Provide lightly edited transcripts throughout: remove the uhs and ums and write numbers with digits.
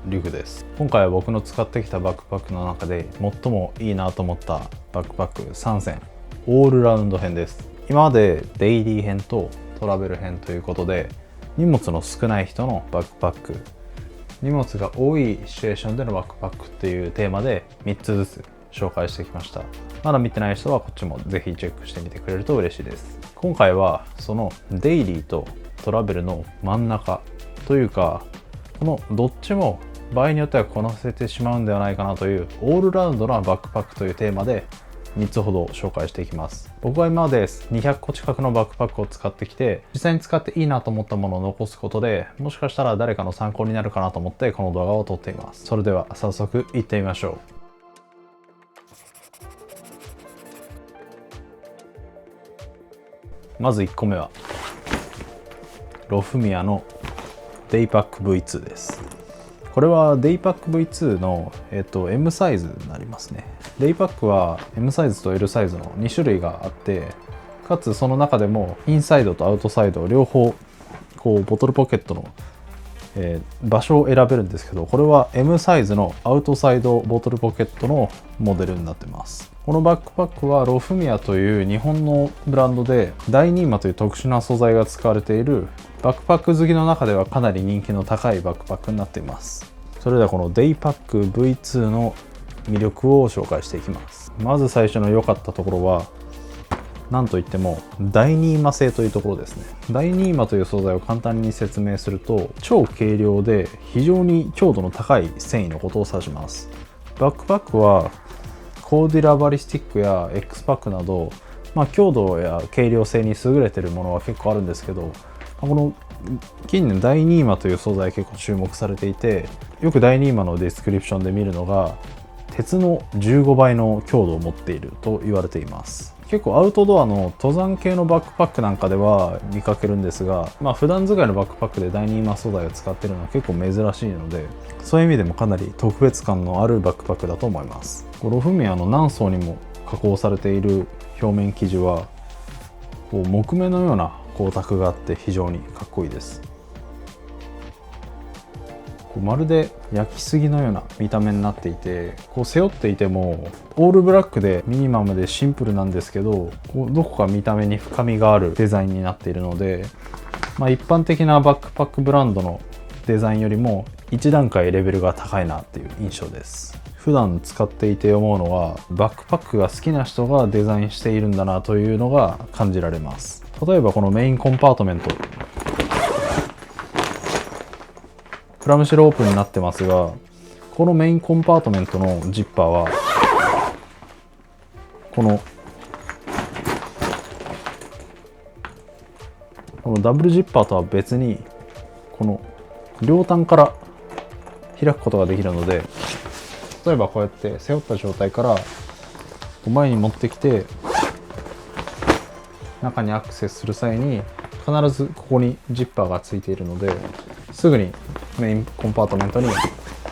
リュグです。今回は僕の使ってきたバックパックの中で最もいいなと思ったバックパック3選、オールラウンド編です。今までデイリー編とトラベル編ということで、荷物の少ない人のバックパック、荷物が多いシチュエーションでのバックパックっていうテーマで3つずつ紹介してきました。まだ見てない人はこっちもぜひチェックしてみてくれると嬉しいです。今回はそのデイリーとトラベルの真ん中というか、このどっちも場合によってはこなせてしまうんではないかなというオールラウンドなバックパックというテーマで3つほど紹介していきます。僕は今まで200個近くのバックパックを使ってきて、実際に使っていいなと思ったものを残すことで、もしかしたら誰かの参考になるかなと思ってこの動画を撮っています。それでは早速行ってみましょう。まず1個目はロフミアのデイパック V2 です。これはデイパック V2 の、M サイズになりますね。デイパックは M サイズと L サイズの2種類があって、かつその中でもインサイドとアウトサイド両方こうボトルポケットの、場所を選べるんですけど、これは M サイズのアウトサイドボトルポケットのモデルになってます。このバックパックはロフミアという日本のブランドでダイニーマという特殊な素材が使われているバックパック好きの中ではかなり人気の高いバックパックになっています。それではこのデイパック V2 の魅力を紹介していきます。まず最初の良かったところは、なんといってもダイニーマ製というところですね。ダイニーマという素材を簡単に説明すると、超軽量で非常に強度の高い繊維のことを指します。バックパックはコーディラバリスティックや X パックなど、強度や軽量性に優れているものは結構あるんですけど、この近年ダイニーマという素材結構注目されていて、よくダイニーマのディスクリプションで見るのが鉄の15倍の強度を持っていると言われています。結構アウトドアの登山系のバックパックなんかでは見かけるんですが、普段使いのバックパックでダイニーマ素材を使っているのは結構珍しいので、そういう意味でもかなり特別感のあるバックパックだと思います。ロフミアの何層にも加工されている表面生地はこう木目のような光沢があって非常にかっこいいです。まるで焼き杉のような見た目になっていて、こう背負っていてもオールブラックでミニマムでシンプルなんですけど、どこか見た目に深みがあるデザインになっているので、一般的なバックパックブランドのデザインよりも一段階レベルが高いなっていう印象です。普段使っていて思うのは、バックパックが好きな人がデザインしているんだなというのが感じられます。例えばこのメインコンパートメント、クラムシェルオープンになってますが、このメインコンパートメントのジッパーはこのダブルジッパーとは別にこの両端から開くことができるので、例えばこうやって背負った状態から前に持ってきて中にアクセスする際に必ずここにジッパーがついているので、すぐにメインコンパートメントに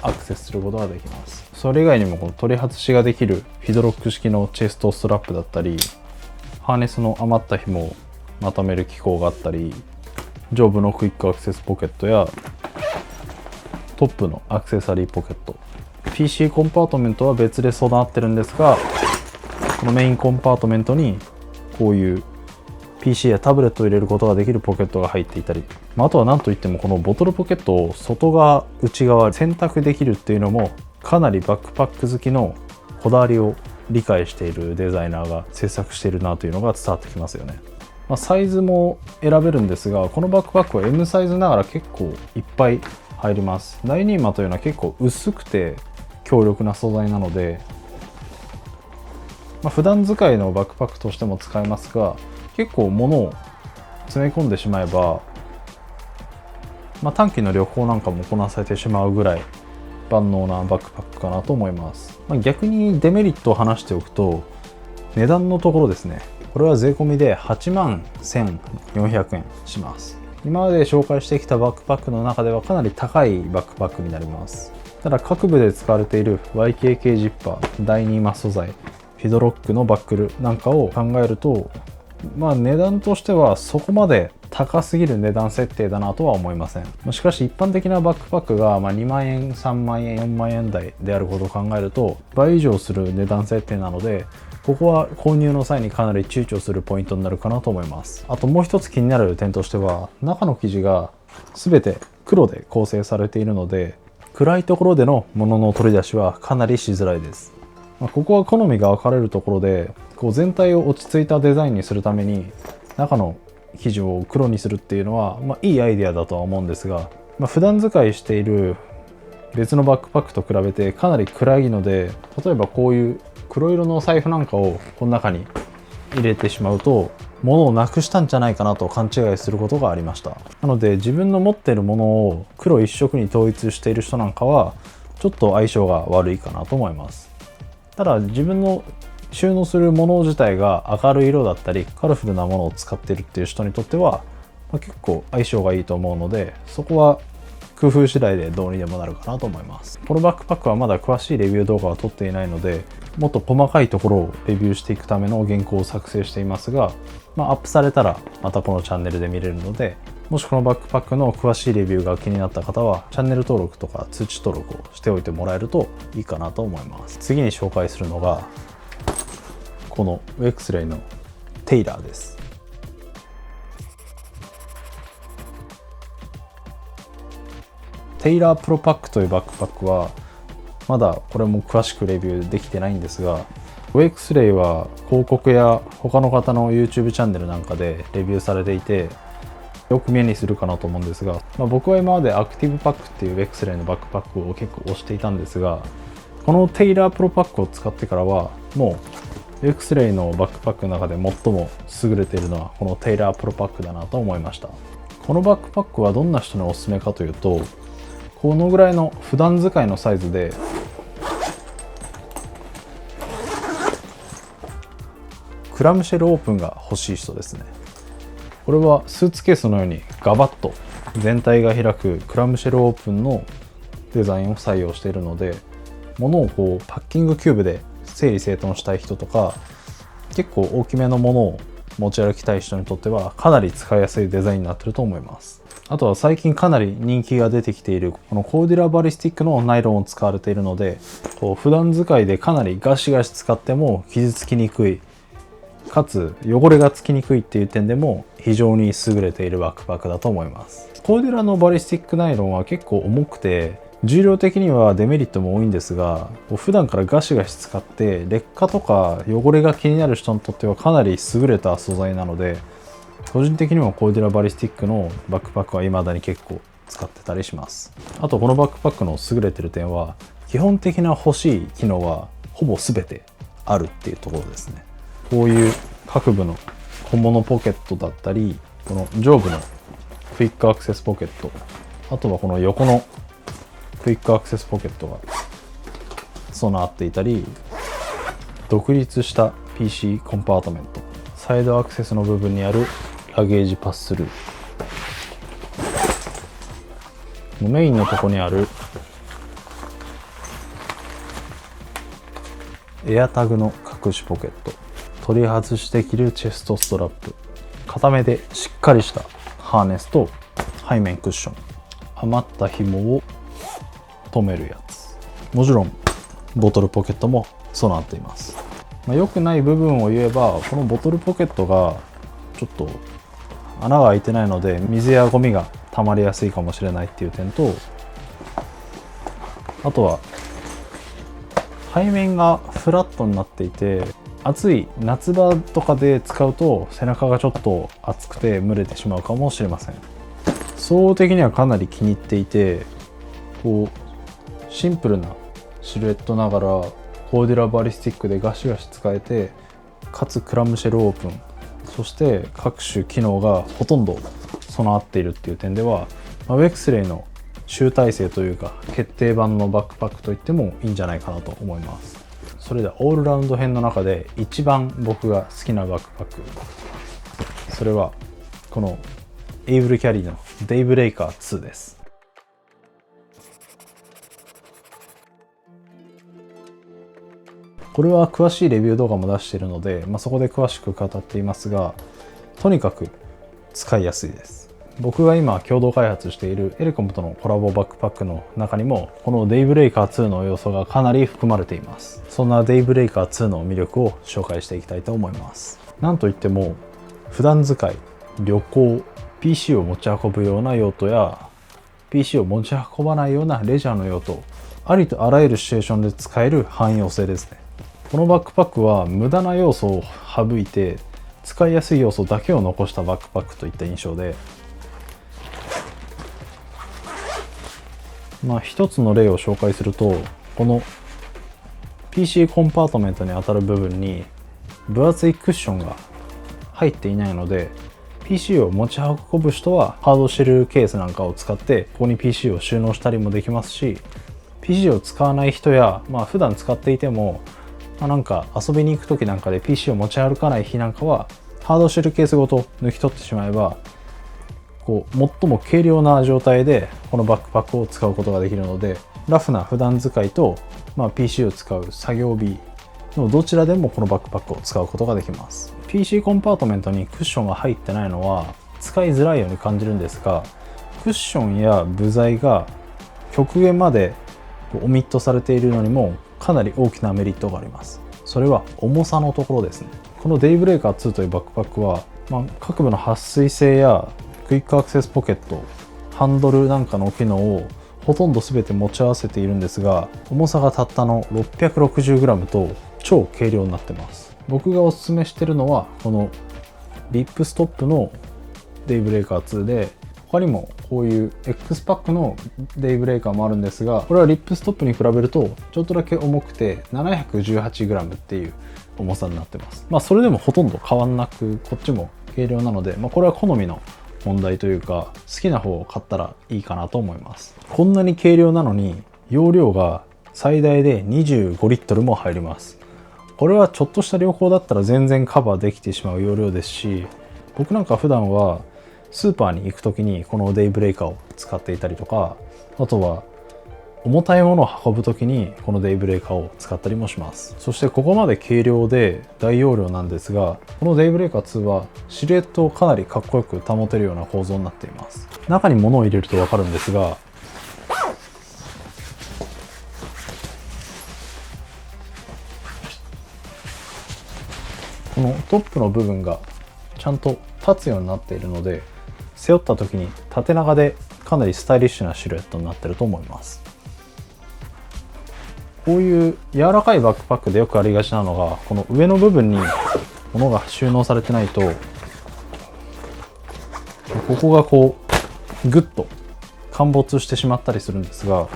アクセスすることができます。それ以外にもこの取り外しができるフィドロック式のチェストストラップだったり、ハーネスの余った紐をまとめる機構があったり、上部のクイックアクセスポケットやトップのアクセサリーポケット、 PC コンパートメントは別で備わってるんですが、このメインコンパートメントにこういう PC やタブレットを入れることができるポケットが入っていたり、あとは何といってもこのボトルポケットを外側内側選択できるっていうのも、かなりバックパック好きのこだわりを理解しているデザイナーが制作しているなというのが伝わってきますよね。サイズも選べるんですが、このバックパックは M サイズながら結構いっぱい入ります。ダイニーマというのは結構薄くて強力な素材なので、普段使いのバックパックとしても使えますが、結構物を詰め込んでしまえば、短期の旅行なんかもこなせてしまうぐらい万能なバックパックかなと思います。逆にデメリットを話しておくと、値段のところですね。これは税込みで81,400円します。今まで紹介してきたバックパックの中ではかなり高いバックパックになります。ただ各部で使われている YKK ジッパー、ダイニーマ素材、フィドロックのバックルなんかを考えると、値段としてはそこまで高すぎる値段設定だなとは思いません。しかし一般的なバックパックが2万円、3万円、4万円台であることを考えると倍以上する値段設定なので、ここは購入の際にかなり躊躇するポイントになるかなと思います。あともう一つ気になる点としては、中の生地が全て黒で構成されているので、暗いところでの物の取り出しはかなりしづらいです。ここは好みが分かれるところで、全体を落ち着いたデザインにするために中の生地を黒にするっていうのは、いいアイデアだとは思うんですが、普段使いしている別のバックパックと比べてかなり暗いので、例えばこういう黒色のお財布なんかをこの中に入れてしまうと物をなくしたんじゃないかなと勘違いすることがありました。なので自分の持っているものを黒一色に統一している人なんかはちょっと相性が悪いかなと思います。ただ自分の収納するもの自体が明るい色だったりカラフルなものを使っているっていう人にとっては、結構相性がいいと思うので、そこは工夫次第でどうにでもなるかなと思います。このバックパックはまだ詳しいレビュー動画は撮っていないので、もっと細かいところをレビューしていくための原稿を作成していますが、アップされたらまたこのチャンネルで見れるので、もしこのバックパックの詳しいレビューが気になった方はチャンネル登録とか通知登録をしておいてもらえるといいかなと思います。次に紹介するのがこのウェクスレイのテイラーです。テイラープロパックというバックパックはまだこれも詳しくレビューできてないんですが、ウェクスレイは広告や他の方の YouTube チャンネルなんかでレビューされていてよく目にするかなと思うんですが、僕は今までアクティブパックっていうウェクスレイのバックパックを結構推していたんですが、このテイラープロパックを使ってからはもうウェクスレイのバックパックの中で最も優れているのはこのテイラープロパックだなと思いました。このバックパックはどんな人におすすめかというと、このぐらいの普段使いのサイズでクラムシェルオープンが欲しい人ですね。これはスーツケースのようにガバッと全体が開くクラムシェルオープンのデザインを採用しているので、物をパッキングキューブで整理整頓したい人とか結構大きめのものを持ち歩きたい人にとってはかなり使いやすいデザインになっていると思います。あとは最近かなり人気が出てきているこのコーデュラバリスティックのナイロンを使われているので、普段使いでかなりガシガシ使っても傷つきにくいかつ汚れがつきにくいっていう点でも非常に優れているバックパックだと思います。コーデュラのバリスティックナイロンは結構重くて重量的にはデメリットも多いんですが、普段からガシガシ使って劣化とか汚れが気になる人にとってはかなり優れた素材なので、個人的にもコーデュラバリスティックのバックパックは未だに結構使ってたりします。あとこのバックパックの優れてる点は、基本的な欲しい機能はほぼ全てあるっていうところですね。こういう各部の小物ポケットだったり、この上部のクイックアクセスポケット、あとはこの横のクイックアクセスポケットが備わっていたり、独立した PC コンパートメント、サイドアクセスの部分にあるラゲージパススルー、メインのとこにあるエアタグの隠しポケット、取り外しできるチェストストラップ、固めでしっかりしたハーネスと背面クッション、余った紐を留めるやつ、もちろんボトルポケットも備わっています。良くない部分を言えば、このボトルポケットがちょっと穴が開いてないので水やゴミが溜まりやすいかもしれないっていう点と、あとは背面がフラットになっていて、暑い夏場とかで使うと背中がちょっと熱くて蒸れてしまうかもしれません。総合的にはかなり気に入っていて、シンプルなシルエットながらコーデュラバリスティックでガシガシ使えて、かつクラムシェルオープン、そして各種機能がほとんど備わっているっていう点では、ウェクスレイの集大成というか決定版のバックパックといってもいいんじゃないかなと思います。それではオールラウンド編の中で一番僕が好きなバックパック、それはこのエイブルキャリーのデイブレイカー2です。これは詳しいレビュー動画も出しているので、そこで詳しく語っていますが、とにかく使いやすいです。僕が今共同開発しているエレコムとのコラボバックパックの中にもこのデイブレイカー2の要素がかなり含まれています。そんなデイブレイカー2の魅力を紹介していきたいと思います。なんといっても普段使い、旅行、PC を持ち運ぶような用途や PC を持ち運ばないようなレジャーの用途、ありとあらゆるシチュエーションで使える汎用性ですね。このバックパックは無駄な要素を省いて使いやすい要素だけを残したバックパックといった印象で、一つの例を紹介すると、この PC コンパートメントにあたる部分に分厚いクッションが入っていないので、 PC を持ち運ぶ人はハードシェルケースなんかを使ってここに PC を収納したりもできますし、 PC を使わない人や、普段使っていても、なんか遊びに行く時なんかで PC を持ち歩かない日なんかはハードシェルケースごと抜き取ってしまえば、最も軽量な状態でこのバックパックを使うことができるので、ラフな普段使いと、PC を使う作業日のどちらでもこのバックパックを使うことができます。 PC コンパートメントにクッションが入ってないのは使いづらいように感じるんですが、クッションや部材が極限までオミットされているのにもかなり大きなメリットがあります。それは重さのところですね。このデイブレイカー2というバックパックは、各部の撥水性やクイックアクセスポケット、ハンドルなんかの機能をほとんど全て持ち合わせているんですが、重さがたったの 660g と超軽量になってます。僕がおすすめしているのはこのリップストップのデイブレイカー2で、他にもこういう X パックのデイブレイカーもあるんですが、これはリップストップに比べるとちょっとだけ重くて 718g っていう重さになってます。それでもほとんど変わんなく、こっちも軽量なので、これは好みの問題というか、好きな方を買ったらいいかなと思います。こんなに軽量なのに容量が最大で25リットルも入ります。これはちょっとした旅行だったら全然カバーできてしまう容量ですし、僕なんか普段はスーパーに行く時にこのデイブレイカーを使っていたりとか、あとは重たいものを運ぶ時にこのデイブレイカーを使ったりもします。そしてここまで軽量で大容量なんですが、このデイブレイカー2はシルエットをかなりかっこよく保てるような構造になっています。中に物を入れるとわかるんですが、このトップの部分がちゃんと立つようになっているので、背負った時に縦長でかなりスタイリッシュなシルエットになっていると思います。こういう柔らかいバックパックでよくありがちなのが、この上の部分に物が収納されてないと、ここがグッと陥没してしまったりするんですが、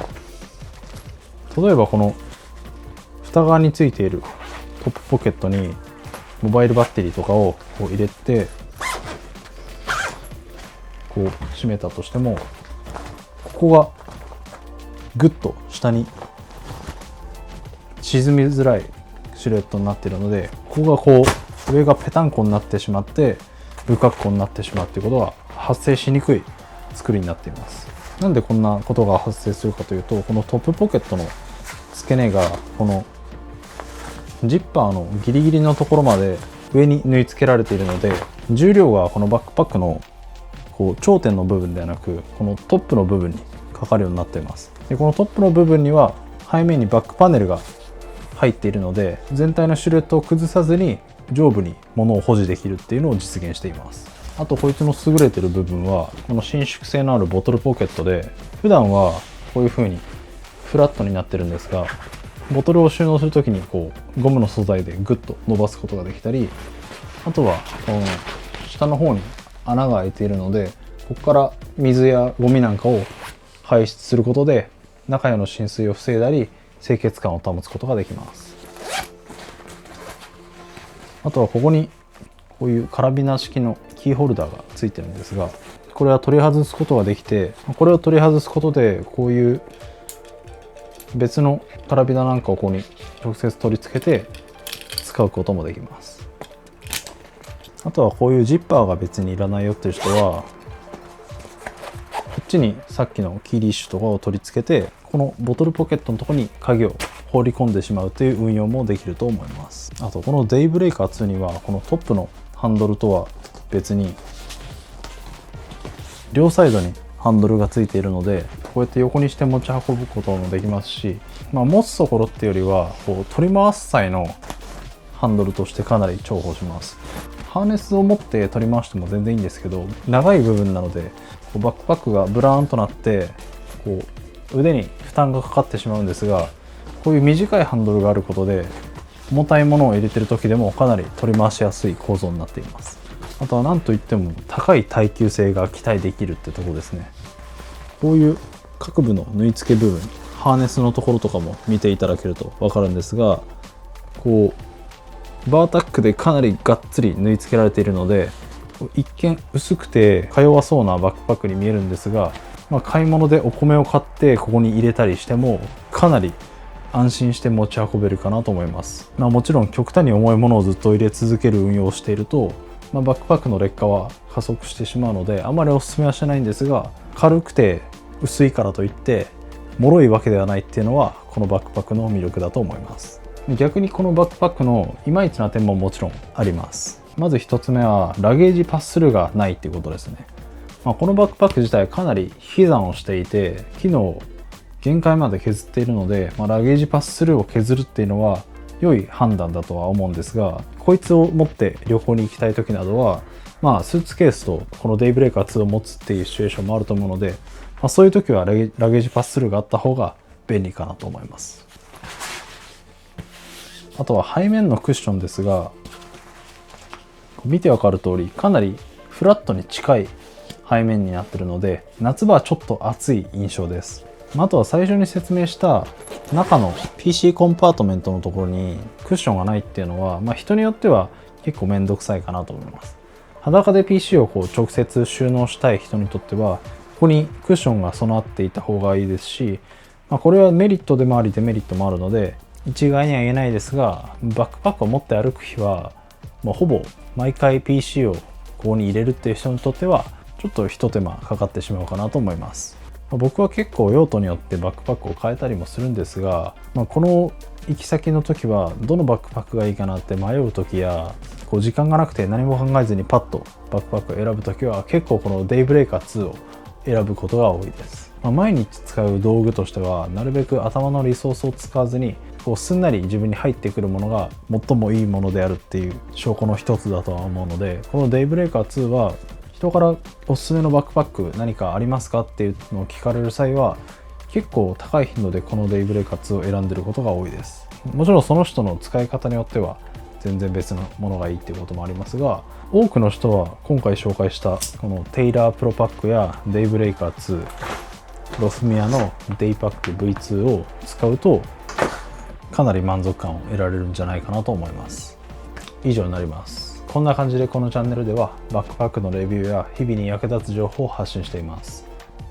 例えばこの蓋側についているトップポケットにモバイルバッテリーとかを入れて閉めたとしても、ここがグッと下に沈みづらいシルエットになっているので、ここが上がペタンコになってしまって不格好になってしまうということが発生しにくい作りになっています。なんでこんなことが発生するかというと、このトップポケットの付け根がこのジッパーのギリギリのところまで上に縫い付けられているので、重量がこのバックパックの頂点の部分ではなく、このトップの部分にかかるようになっています。でこのトップの部分には背面にバックパネルが入っているので、全体のシルエットを崩さずに上部に物を保持できるっていうのを実現しています。あとこいつの優れてる部分はこの伸縮性のあるボトルポケットで、普段はこういう風にフラットになってるんですが、ボトルを収納するときにゴムの素材でグッと伸ばすことができたり、あとはこの下の方に穴が開いているので、ここから水やゴミなんかを排出することで中への浸水を防いだり清潔感を保つことができます。あとはここにこういうカラビナ式のキーホルダーがついてるんですが、これは取り外すことができて、これを取り外すことでこういう別のカラビナなんかをここに直接取り付けて使うこともできます。あとはこういうジッパーが別にいらないよっていう人は、こっちにさっきのキーリッシュとかを取り付けて、このボトルポケットのところに鍵を放り込んでしまうという運用もできると思います。あとこのデイブレイカー2にはこのトップのハンドルとは別に両サイドにハンドルがついているので、こうやって横にして持ち運ぶこともできますし、持つところっていうよりはこう取り回す際のハンドルとしてかなり重宝します。ハーネスを持って取り回しても全然いいんですけど、長い部分なのでこうバックパックがブラーンとなってこう腕に負担がかかってしまうんですが、こういう短いハンドルがあることで重たいものを入れてる時でもかなり取り回しやすい構造になっています。あとは何といっても高い耐久性が期待できるってところですね。こういう各部の縫い付け部分、ハーネスのところとかも見ていただけると分かるんですが、こうバータックでかなりがっつり縫い付けられているので、一見薄くてか弱そうなバックパックに見えるんですが、買い物でお米を買ってここに入れたりしてもかなり安心して持ち運べるかなと思います。もちろん極端に重いものをずっと入れ続ける運用をしていると、バックパックの劣化は加速してしまうのであまりおすすめはしないんですが、軽くて薄いからといって脆いわけではないっていうのはこのバックパックの魅力だと思います。逆にこのバックパックのいまいちな点ももちろんあります。まず1つ目はラゲージパススルーがないっていうことですね。このバックパック自体かなり引き算をしていて機能を限界まで削っているので、ラゲージパススルーを削るっていうのは良い判断だとは思うんですが、こいつを持って旅行に行きたい時などはスーツケースとこのデイブレーカー2を持つっていうシチュエーションもあると思うので、そういう時はラゲージパススルーがあった方が便利かなと思います。あとは背面のクッションですが、見てわかる通りかなりフラットに近い背面になっているので、夏場はちょっと暑い印象です。あとは最初に説明した中の PC コンパートメントのところにクッションがないっていうのは、人によっては結構めんどくさいかなと思います。裸で PC を直接収納したい人にとってはここにクッションが備わっていた方がいいですし、これはメリットでもありデメリットもあるので一概には言えないですが、バックパックを持って歩く日はほぼ毎回 PC をここに入れるっていう人にとってはちょっと一手間かかってしまうかなと思います。僕は結構用途によってバックパックを変えたりもするんですが、この行き先の時はどのバックパックがいいかなって迷う時や、時間がなくて何も考えずにパッとバックパックを選ぶ時は結構このデイブレーカー2を選ぶことが多いです。毎日使う道具としてはなるべく頭のリソースを使わずにすんなり自分に入ってくるものが最もいいものであるっていう証拠の一つだとは思うので、このデイブレーカー2は人からおすすめのバックパック何かありますかっていうのを聞かれる際は結構高い頻度でこのデイブレーカー2を選んでることが多いです。もちろんその人の使い方によっては全然別のものがいいっていうこともありますが、多くの人は今回紹介したこのテイラープロパックやデイブレーカー2、ロフミアのデイパック V2 を使うとかなり満足感を得られるんじゃないかなと思います。以上になります。こんな感じでこのチャンネルではバックパックのレビューや日々に役立つ情報を発信しています。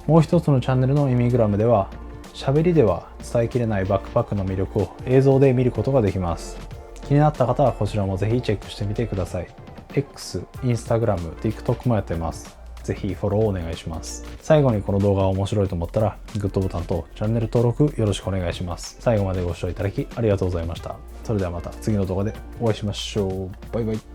もう一つのチャンネルのイミグラムでは喋りでは伝えきれないバックパックの魅力を映像で見ることができます。気になった方はこちらもぜひチェックしてみてください。X、Instagram、TikTok もやってます。ぜひフォローお願いします。最後にこの動画が面白いと思ったらグッドボタンとチャンネル登録よろしくお願いします。最後までご視聴いただきありがとうございました。それではまた次の動画でお会いしましょう。バイバイ。